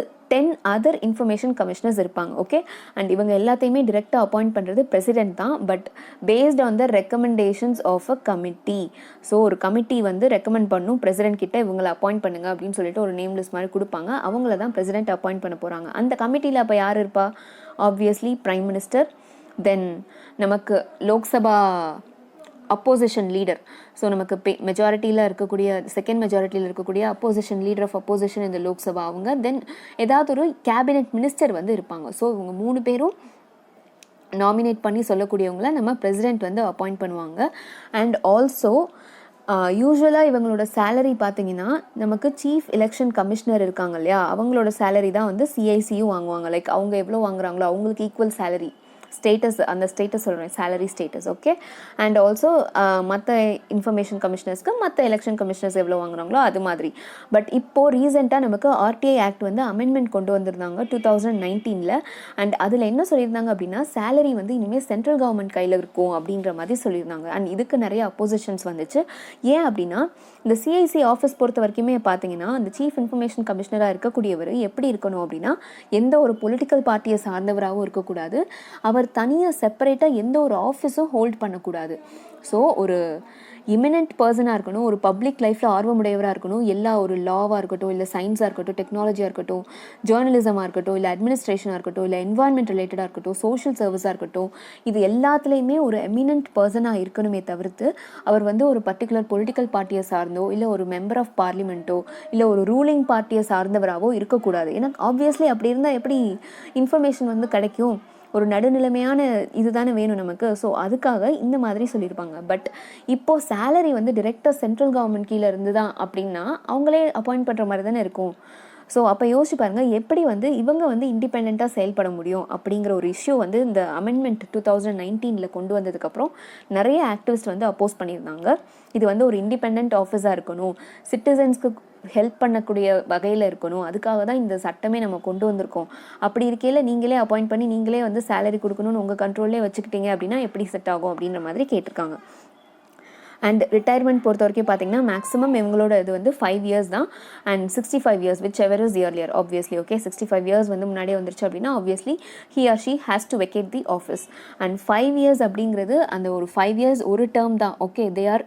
அதர் இன்ஃபர்மேஷன் கமிஷனர்ஸ் இருப்பாங்க. ஓகே, அண்ட் இவங்க எல்லாத்தையுமே டிரெக்டாக அப்பாயிண்ட் பண்ணுறது பிரசிடென்ட் தான், but based on the recommendations of a committee. So ஒரு கமிட்டி வந்து ரெக்கமெண்ட் பண்ணும் பிரசிடென்ட் கிட்ட இவங்களை அப்பாயிண்ட் பண்ணுங்க அப்படின்னு சொல்லிட்டு ஒரு நேம் லிஸ்ட் மாதிரி கொடுப்பாங்க. அவங்கள தான் பிரசிடென்ட் அப்பாயிண்ட் பண்ண போகிறாங்க. அந்த கமிட்டியில் அப்போ யார் இருப்பா? Obviously prime minister. தென் நமக்கு லோக்சபா அப்போசிஷன் லீடர். ஸோ நமக்கு மெஜாரிட்டியில் இருக்கக்கூடிய, செகண்ட் மெஜாரிட்டியில் இருக்கக்கூடிய அப்போசிஷன் லீடர் ஆஃப் அப்போசிஷன் இந்த லோக்சபா அவங்க. தென் ஏதாவது ஒரு கேபினெட் மினிஸ்டர் வந்து இருப்பாங்க. ஸோ இவங்க 3 பேரும் நாமினேட் பண்ணி சொல்லக்கூடியவங்கள நம்ம பிரசிடென்ட் வந்து அப்பாயிண்ட் பண்ணுவாங்க. அண்ட் ஆல்சோ யூஸ்வலாக இவங்களோட சேலரி பார்த்தீங்கன்னா நமக்கு சீஃப் எலெக்ஷன் கமிஷனர் இருக்காங்க இல்லையா, அவங்களோட சேலரி தான் வந்து சிஐசியும் வாங்குவாங்க. லைக் அவங்க எவ்வளோ வாங்குறாங்களோ அவங்களுக்கு ஈக்குவல் சேலரி, ஸ்டேட்டஸ், அந்த ஸ்டேட்டஸ் சொல்கிறேன், salary status. Okay, and also மற்ற இன்ஃபர்மேஷன் கமிஷனர்ஸ்க்கு மற்ற எலெக்ஷன் கமிஷனர்ஸ் எவ்வளோ வாங்குறாங்களோ அது மாதிரி. பட் இப்போது ரீசெண்டாக நமக்கு ஆர்டிஐ ஆக்ட் வந்து அமெண்ட்மெண்ட் கொண்டு வந்திருந்தாங்க 2019. அண்ட் அதில் என்ன சொல்லியிருந்தாங்க அப்படின்னா சேலரி வந்து இனிமேல் சென்ட்ரல் கவர்மெண்ட் கையில் இருக்கும் அப்படின்ற மாதிரி சொல்லியிருந்தாங்க. அண்ட் இதுக்கு நிறைய அப்போசிஷன்ஸ் வந்துச்சு. ஏன் அப்படின்னா இந்த சிஐசி ஆஃபீஸ் பொறுத்த வரைக்குமே பார்த்தீங்கன்னா அந்த சீஃப் இன்ஃபர்மேஷன் கமிஷனராக இருக்கக்கூடியவர் எப்படி இருக்கணும் அப்படின்னா எந்த ஒரு பொலிட்டிக்கல் பார்ட்டியை சார்ந்தவராகவும் இருக்கக்கூடாது, அவர் தனியாக செப்பரேட்டாக எந்த ஒரு ஆஃபீஸும் ஹோல்ட் பண்ணக்கூடாது. ஸோ ஒரு இமினன்ட் பர்சனாக இருக்கணும், ஒரு பப்ளிக் லைஃப்பில் ஆர்வமுடையவராக இருக்கணும். எல்லா ஒரு லாவாக இருக்கட்டும், இல்லை சயின்ஸாக இருக்கட்டும், டெக்னாலஜியாக இருக்கட்டும், ஜேர்னலிசமாக இருக்கட்டும், இல்லை அட்மினிஸ்ட்ரேஷனாக இருக்கட்டும், இல்லை என்வாயன்மெண்ட் ரிலேட்டடாக இருக்கட்டும், சோஷியல் சர்வீஸாக இருக்கட்டும், இது எல்லாத்துலேயுமே ஒரு எமினன்ட் பர்சனாக இருக்கணுமே தவிர்த்து அவர் வந்து ஒரு பர்டிகுலர் பொலிட்டிக்கல் பார்ட்டியை சார்ந்தோ, இல்லை ஒரு மெம்பர் ஆஃப் பார்லிமெண்ட்டோ, இல்லை ஒரு ரூலிங் பார்ட்டியை சார்ந்தவராகவோ இருக்கக்கூடாது. ஏன்னா ஆப்வியஸ்லி அப்படி இருந்தால் எப்படி இன்ஃபர்மேஷன் வந்து கிடைக்கும்? ஒரு நடுநிலைமையான இதுதானே வேணும் நமக்கு. ஸோ அதுக்காக இந்த மாதிரி சொல்லியிருப்பாங்க. பட் இப்போது சேலரி வந்து டிரெக்டாக சென்ட்ரல் கவர்மெண்ட் கீழே இருந்து தான் அப்படின்னா அவங்களே அப்பாயிண்ட் பண்ணுற மாதிரி தானே இருக்கும். ஸோ அப்போ யோசிச்சு பாருங்கள் எப்படி வந்து இவங்க வந்து இண்டிபெண்ட்டாக செயல்பட முடியும் அப்படிங்கிற ஒரு இஷ்யூ வந்து இந்த அமெண்ட்மெண்ட் 2019 கொண்டு வந்ததுக்கப்புறம் நிறைய ஆக்டிவிஸ்ட் வந்து அப்போஸ் பண்ணியிருந்தாங்க. இது வந்து ஒரு இண்டிபெண்ட் ஆஃபீஸாக இருக்கணும், சிட்டிசன்ஸ்க்கு ஹெல்ப் பண்ணக்கூடிய வகையில் இருக்கணும், அதுக்காக தான் இந்த சட்டமே நம்ம கொண்டு வந்திருக்கோம். அப்படி இருக்கையில் நீங்களே அப்பாயிண்ட் பண்ணி நீங்களே வந்து சேலரி கொடுக்கணும்னு உங்கள் கண்ட்ரோல்லே வச்சுக்கிட்டீங்க அப்படின்னா எப்படி செட் ஆகும் அப்படின்ற மாதிரி கேட்டிருக்காங்க. அண்ட் ரிட்டையர்மெண்ட் பொறுத்த வரைக்கும் பார்த்தீங்கன்னா மேக்ஸிமம் இவங்களோட இது வந்து 5 years தான். And 65 years which ever is earlier obviously. Okay, 65 years வந்து முன்னாடியே வந்துருச்சு அப்படின்னா obviously he or she has to vacate the office. And 5 years அப்படிங்கிறது அந்த ஒரு 5 years ஒரு டேர்ம் தான். Okay, they are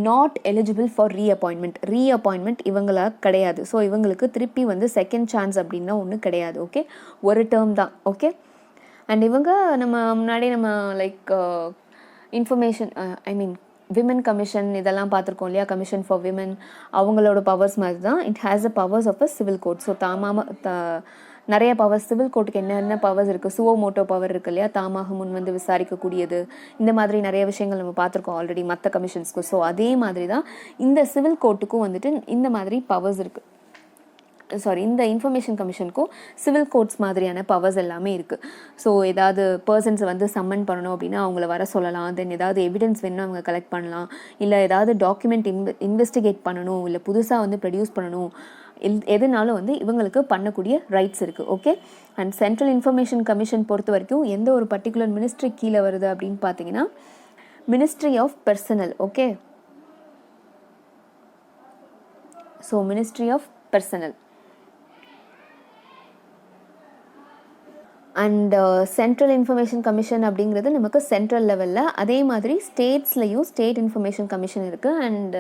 not eligible for reappointment இவங்களா கிடையாது. ஸோ இவங்களுக்கு திருப்பி வந்து செகண்ட் சான்ஸ் அப்படின்னா ஒன்றும் கிடையாது. ஓகே, ஒரு டேர்ம் தான். ஓகே, அண்ட் இவங்க நம்ம முன்னாடி நம்ம லைக் இன்ஃபர்மேஷன் விமன் கமிஷன் இதெல்லாம் பார்த்துருக்கோம் இல்லையா, கமிஷன் ஃபார் விமன், அவங்களோட பவர்ஸ் மாதிரி தான் it has the powers of a civil court. So நிறைய பவர்ஸ் சிவில் கோர்ட்டுக்கு என்னென்ன பவர்ஸ் இருக்குது, சுவோ மோட்டோ பவர் இருக்குது இல்லையா, தாமாக முன் வந்து விசாரிக்கக்கூடியது, இந்த மாதிரி நிறைய விஷயங்கள் நம்ம பார்த்துருக்கோம் ஆல்ரெடி மற்ற கமிஷன்ஸ்க்கு. ஸோ அதே மாதிரி தான் இந்த சிவில் கோர்ட்டுக்கும் வந்துட்டு இந்த மாதிரி பவர்ஸ் இருக்குது. இந்த இன்ஃபர்மேஷன் கமிஷனுக்கும் சிவில் கோர்ட்ஸ் மாதிரியான பவர்ஸ் எல்லாமே இருக்குது. ஸோ ஏதாவது பர்சன்ஸை வந்து சம்மன் பண்ணணும் அப்படின்னா அவங்கள வர சொல்லலாம். தென் ஏதாவது எவிடன்ஸ் வேணும் அவங்க கலெக்ட் பண்ணலாம், இல்லை ஏதாவது டாக்குமெண்ட் இன்வெஸ்டிகேட் பண்ணணும், இல்லை புதுசாக வந்து ப்ரொடியூஸ் பண்ணணும், எதுனாலும் வந்து இவங்களுக்கு பண்ணக்கூடிய ரைட்ஸ் இருக்குது. Okay. And central information commission பொறுத்த வரைக்கும் எந்த ஒரு பர்டிகுலர் மினிஸ்ட்ரி கீழே வருது அப்படின்னு பார்த்தீங்கன்னா ministry of personnel. Okay. So ministry of personnel. And central information commission அப்படிங்கிறது நமக்கு சென்ட்ரல் லெவலில், அதே மாதிரி ஸ்டேட்ஸ்லையும் ஸ்டேட் இன்ஃபர்மேஷன் கமிஷன் இருக்குது. அண்ட்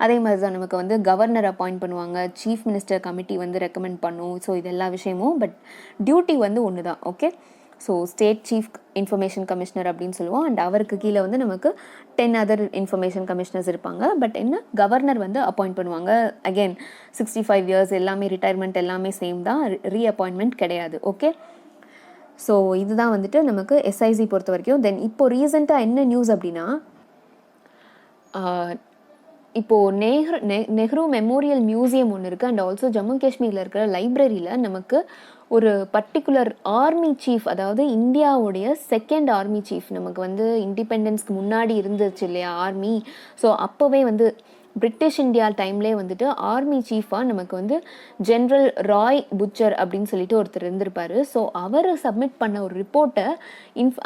அதே மாதிரி தான் நமக்கு வந்து கவர்னர் அப்பாயிண்ட் பண்ணுவாங்க, சீஃப் மினிஸ்டர் கமிட்டி வந்து ரெக்கமெண்ட் பண்ணும். ஸோ இது எல்லா விஷயமும், பட் டியூட்டி வந்து ஒன்று தான். Okay. So state chief information commissioner அப்படின்னு சொல்லுவோம். அண்ட் அவருக்கு கீழே வந்து நமக்கு 10 அதர் இன்ஃபர்மேஷன் கமிஷனர்ஸ் இருப்பாங்க. பட் என்ன, கவர்னர் வந்து அப்பாயிண்ட் பண்ணுவாங்க. அகெயின் 65 இயர்ஸ் எல்லாமே ரிட்டையர்மெண்ட் எல்லாமே சேம் தான், ரீஅப்பாயின்மெண்ட் கிடையாது. ஓகே. ஸோ இதுதான் வந்துட்டு நமக்கு எஸ்ஐசி பொறுத்த வரைக்கும். தென் இப்போ ரீசெண்டாக என்ன நியூஸ் அப்படின்னா, இப்போது நெஹ்ரு மெமோரியல் மியூசியம் ஒன்று இருக்குது. அண்ட் ஆல்சோ ஜம்மு காஷ்மீரில் இருக்கிற லைப்ரரியில் நமக்கு ஒரு பர்டிகுலர் ஆர்மி சீஃப், அதாவது இந்தியாவுடைய செகண்ட் ஆர்மி சீஃப், நமக்கு வந்து இண்டிபெண்டன்ஸ்க்கு முன்னாடி இருந்துச்சு இல்லையா ஆர்மி. ஸோ அப்போவே வந்து பிரிட்டிஷ் இந்தியா டைம்லேயே வந்துட்டு ஆர்மி சீஃபாக நமக்கு வந்து ஜென்ரல் ராய் புச்சர் அப்படின்னு சொல்லிட்டு ஒருத்தர் இருந்திருப்பார். ஸோ அவர் சப்மிட் பண்ண ஒரு ரிப்போர்ட்டை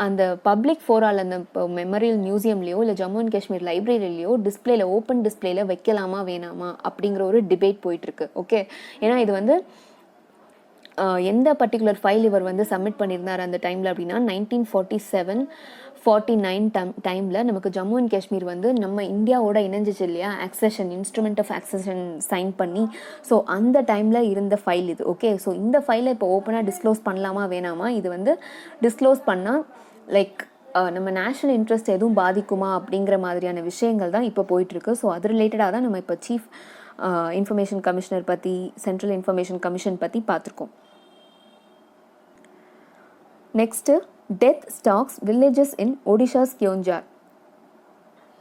அந்த பப்ளிக் ஃபோரால் அந்த மெமோரியல் மியூசியம்லேயோ இல்லை ஜம்மு அண்ட் காஷ்மீர் லைப்ரரியிலையோ டிஸ்பிளேல, ஓப்பன் டிஸ்பிளேல வைக்கலாமா வேணாமா அப்படிங்கிற ஒரு டிபேட் போயிட்டுருக்கு. ஓகே. ஏன்னா இது வந்து எந்த பர்டிகுலர் ஃபைல் இவர் வந்து சப்மிட் பண்ணியிருந்தார் அந்த டைமில் அப்படின்னா 1947-49 டைமில் நமக்கு ஜம்மு அண்ட் காஷ்மீர் வந்து நம்ம இந்தியாவோட இணைஞ்சிச்சு இல்லையா, accession instrument of accession sign பண்ணி. ஸோ அந்த டைமில் இருந்த ஃபைல் இது. ஓகே. ஸோ இந்த ஃபைலை இப்போ ஓப்பனாக டிஸ்க்ளோஸ் பண்ணலாமா வேணாமா, இது வந்து டிஸ்க்ளோஸ் பண்ணால் லைக் நம்ம நேஷ்னல் இன்ட்ரெஸ்ட் எதுவும் பாதிக்குமா அப்படிங்கிற மாதிரியான விஷயங்கள் தான் இப்போ போயிட்டுருக்கு. ஸோ அது ரிலேட்டடாக தான் நம்ம இப்போ சீஃப் இன்ஃபர்மேஷன் கமிஷனர் பற்றி, சென்ட்ரல் இன்ஃபர்மேஷன் கமிஷன் பற்றி பார்த்துருக்கோம். நெக்ஸ்ட்டு, டெத் ஸ்டாக்ஸ் வில்லேஜஸ் இன் ஒடிஷாஸ் கியோஞ்சார்.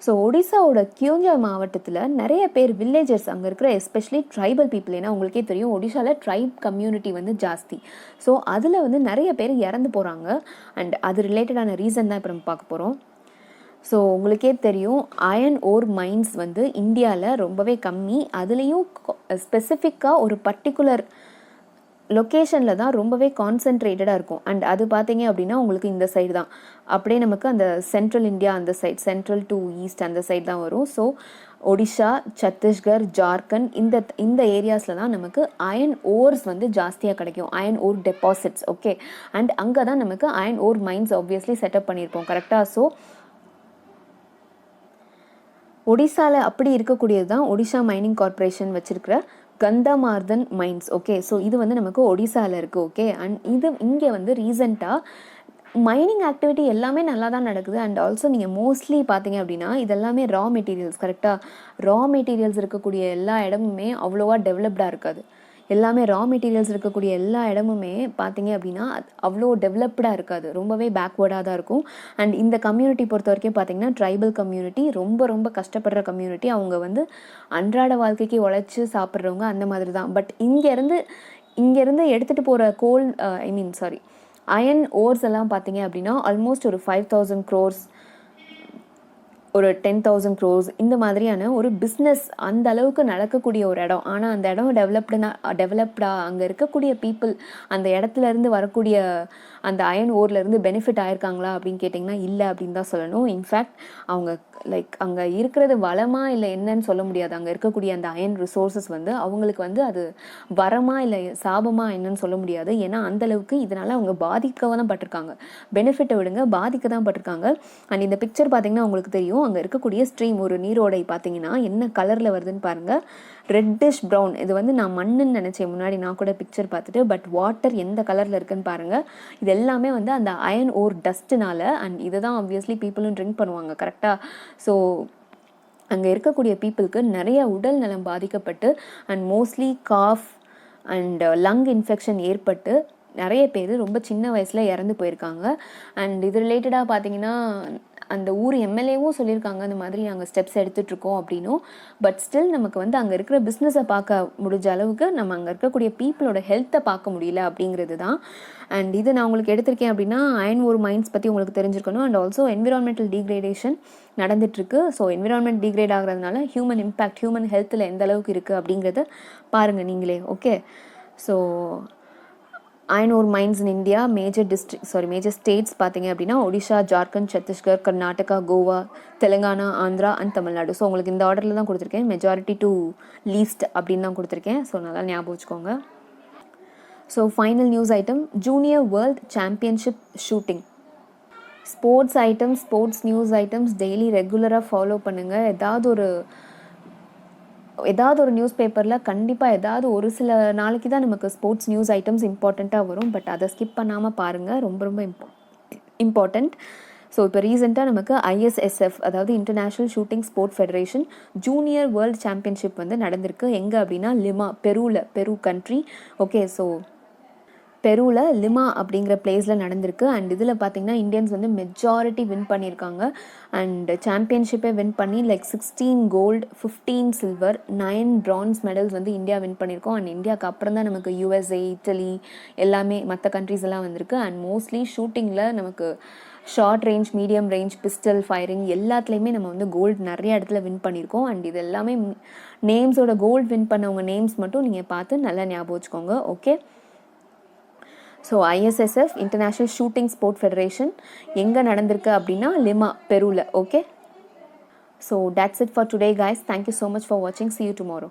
ஸோ ஒடிசாவோட கியோஞ்சார் மாவட்டத்தில் நிறைய பேர் வில்லேஜர்ஸ் அங்கே இருக்கிற எஸ்பெஷலி ட்ரைபல் பீப்புள், ஏன்னா உங்களுக்கே தெரியும் ஒடிஷாவில் ட்ரைப் கம்யூனிட்டி வந்து ஜாஸ்தி. ஸோ அதில் வந்து நிறைய பேர் இறந்து போகிறாங்க. அண்ட் அது ரிலேட்டடான ரீசன் தான் இப்போ நம்ம பார்க்க போகிறோம். ஸோ உங்களுக்கே தெரியும் அயன் ஓர் மைன்ஸ் வந்து இந்தியாவில் ரொம்பவே கம்மி. அதுலேயும் ஸ்பெசிஃபிக்காக ஒரு பர்டிகுலர் லொக்கேஷனில் தான் ரொம்பவே கான்சென்ட்ரேட்டடாக இருக்கும். அண்ட் அது பார்த்தீங்க அப்படின்னா உங்களுக்கு இந்த சைடு தான், அப்படியே நமக்கு அந்த சென்ட்ரல் இந்தியா அந்த சைட், சென்ட்ரல் டு ஈஸ்ட் அந்த சைடு தான் வரும். ஸோ ஒடிஷா, சத்தீஸ்கர், ஜார்க்கண்ட் இந்த ஏரியாஸில் தான் நமக்கு அயன் ஓர்ஸ் வந்து ஜாஸ்தியாக கிடைக்கும், iron ore deposits. Okay. And அங்கே தான் நமக்கு iron ore mines obviously setup பண்ணியிருப்போம் கரெக்டாக. ஸோ ஒடிசாவில் அப்படி இருக்கக்கூடியது தான் ஒடிஷா மைனிங் கார்பரேஷன் வச்சுருக்கிற கந்தாமார்தன் மைன்ஸ். ஓகே. ஸோ இது வந்து நமக்கு ஒடிசாவில் இருக்குது. ஓகே. அண்ட் இது இங்கே வந்து ரீசெண்டாக மைனிங் ஆக்டிவிட்டி எல்லாமே நல்லா தான் நடக்குது. அண்ட் ஆல்சோ நீங்கள் மோஸ்ட்லி பார்த்தீங்க அப்படின்னா இதெல்லாமே ரா மெட்டீரியல்ஸ், கரெக்டாக ரா மெட்டீரியல்ஸ் இருக்கக்கூடிய எல்லா இடமுமே அவ்வளோவா டெவலப்டாக இருக்காது. எல்லாமே ரா மெட்டீரியல்ஸ் இருக்கக்கூடிய எல்லா இடமுமே பார்த்தீங்க அப்படின்னா அவ்வளோ டெவலப்டாக இருக்காது, ரொம்பவே பேக்வேர்டாக தான் இருக்கும். அண்ட் இந்த கம்யூனிட்டி பொறுத்த வரைக்கும் பார்த்தீங்கன்னா ட்ரைபல் கம்யூனிட்டி ரொம்ப ரொம்ப கஷ்டப்படுற கம்யூனிட்டி. அவங்க வந்து அன்றாட வாழ்க்கைக்கு உழைச்சி சாப்பிட்றவங்க அந்த மாதிரி தான். பட் இங்கேருந்து எடுத்துகிட்டு போகிற அயன் ஓர்ஸ் எல்லாம் பார்த்தீங்க அப்படின்னா ஆல்மோஸ்ட் ஒரு 5000 crores, ஒரு 10,000 crores இந்த மாதிரியான ஒரு பிஸ்னஸ் அந்த அளவுக்கு நடக்கக்கூடிய ஒரு இடம். ஆனால் அந்த இடம் டெவலப்டாக அங்கே இருக்கக்கூடிய பீப்புள் அந்த இடத்துலேருந்து வரக்கூடிய அந்த அயன் ஓர்லேருந்து பெனிஃபிட் ஆயிருக்காங்களா அப்படின்னு கேட்டிங்கன்னா இல்லை அப்படின்னு தான் சொல்லணும். இன்ஃபேக்ட் அவங்க லைக் அங்கே இருக்கிறது வளமா இல்லை என்னன்னு சொல்ல முடியாது. அங்கே இருக்கக்கூடிய அந்த அயன் ரிசோர்ஸஸ் வந்து அவங்களுக்கு வந்து அது வரமா இல்லை சாபமா என்னன்னு சொல்ல முடியாது. ஏன்னா அந்தளவுக்கு இதனால் அவங்க பாதிக்க தான் பட்டிருக்காங்க, பெனிஃபிட்டை விடுங்க பாதிக்க தான் பட்டிருக்காங்க. அண்ட் இந்த பிக்சர் பார்த்தீங்கன்னா உங்களுக்கு தெரியும், அங்கே இருக்கக்கூடிய ஸ்ட்ரீம் ஒரு நீரோடை பார்த்தீங்கன்னா என்ன கலரில் வருதுன்னு பாருங்கள், ரெட்டிஷ் ப்ரௌன். இது வந்து நான் மண்ணுன்னு நினச்சேன் முன்னாடி நான் கூட பிக்சர் பார்த்துட்டு, பட் வாட்டர் எந்த கலரில் இருக்குன்னு பாருங்கள். இது எல்லாமே வந்து அந்த அயன் ஓர் டஸ்ட்டுனால. அண்ட் இதை தான் ஆப்வியஸ்லி பீப்புளும் ட்ரிங்க் பண்ணுவாங்க கரெக்டாக. ஸோ அங்கே இருக்கக்கூடிய பீப்புளுக்கு நிறைய உடல் நலம் பாதிக்கப்பட்டு and mostly cough and lung infection ஏற்பட்டு நிறைய பேர் ரொம்ப சின்ன வயசில் இறந்து போயிருக்காங்க. அண்ட் இது ரிலேட்டடாக பார்த்தீங்கன்னா அந்த ஊர் எம்எல்ஏவும் சொல்லியிருக்காங்க இந்த மாதிரி நாங்கள் ஸ்டெப்ஸ் எடுத்துகிட்ருக்கோம் அப்படின்னும். பட் ஸ்டில் நமக்கு வந்து அங்கே இருக்கிற பிஸ்னஸை பார்க்க முடிஞ்ச அளவுக்கு நம்ம அங்கே இருக்கக்கூடிய பீப்புளோட ஹெல்த்தை பார்க்க முடியல அப்படிங்கிறது தான். அண்ட் இது நான் உங்களுக்கு எடுத்திருக்கேன் அப்படின்னா அயன் ஓர் மைன்ஸ் பற்றி உங்களுக்கு தெரிஞ்சிருக்கணும். அண்ட் ஆல்சோ என்விரான்மெண்டல் டீக்ரேடேஷன் நடந்துகிட்ருக்கு. ஸோ என்விரான்மெண்ட் டீக்ரேட் ஆகிறதுனால ஹியூமன் இம்பேக்ட் ஹியூமன் ஹெல்த்தில் எந்த அளவுக்கு இருக்குது அப்படிங்கிறத பாருங்கள் நீங்களே. Okay, so iron ore mines in India major states பார்த்தீங்க அப்படின்னா ஒடிஷா, ஜார்க்கண்ட், சத்தீஸ்கர், கர்நாடகா, கோவா, தெலுங்கானா, ஆந்திரா அண்ட் தமிழ்நாடு. ஸோ உங்களுக்கு இந்த ஆர்டரில் தான் கொடுத்துருக்கேன். மெஜாரிட்டி டு லீஸ்ட் அப்படின்னு தான் கொடுத்துருக்கேன். ஸோ நல்லா ஞாபகம் வச்சுக்கோங்க. So final news item, junior world championship shooting. Sports news items daily ரெகுலராக ஃபாலோ பண்ணுங்கள். ஏதாவது ஒரு நியூஸ் பேப்பரில் கண்டிப்பாக ஏதாவது ஒரு சில நாளைக்கு தான் நமக்கு ஸ்போர்ட்ஸ் நியூஸ் ஐட்டம்ஸ் இம்பார்ட்டண்ட்டாக வரும். பட் அதை ஸ்கிப் பண்ணாமல் பாருங்கள், ரொம்ப ரொம்ப இம்பார்ட்டண்ட். ஸோ இப்போ ரீசெண்டாக நமக்கு ISSF அதாவது international shooting sport federation junior world championship வந்து நடந்திருக்கு. எங்கே அப்படின்னா லிமா, பெரு கண்ட்ரி. ஓகே, ஸோ பெருவில் லிமா அப்படிங்கிற பிளேஸில் நடந்திருக்கு. அண்ட் இதில் பார்த்திங்கன்னா இந்தியன்ஸ் வந்து மெஜாரிட்டி வின் பண்ணியிருக்காங்க. அண்ட் சாம்பியன்ஷிப்பை வின் பண்ணி 16 கோல்டு, 15 சில்வர், 9 பிரான்ஸ் மெடல்ஸ் வந்து இந்தியா வின் பண்ணியிருக்கோம். அண்ட் இந்தியாவுக்கு அப்புறம் தான் நமக்கு USA, இட்டலி எல்லாமே மற்ற கண்ட்ரிஸ் எல்லாம் வந்திருக்கு. அண்ட் மோஸ்ட்லி ஷூட்டிங்கில் நமக்கு short range, medium range, pistol firing எல்லாத்துலேயுமே நம்ம வந்து கோல்டு நிறைய இடத்துல வின் பண்ணியிருக்கோம். அண்ட் இது எல்லாமே நேம்ஸோட கோல்டு வின் பண்ணவங்க நேம்ஸ் மட்டும் நீங்கள் பார்த்து நல்லா ஞாபகம் வச்சுக்கோங்க. Okay, so ISSF international shooting sport federation எங்கே நடந்திருக்கு அப்படின்னா லிமா, பெருவில். Okay, so that's it for today guys. Thank you so much for watching. See you tomorrow.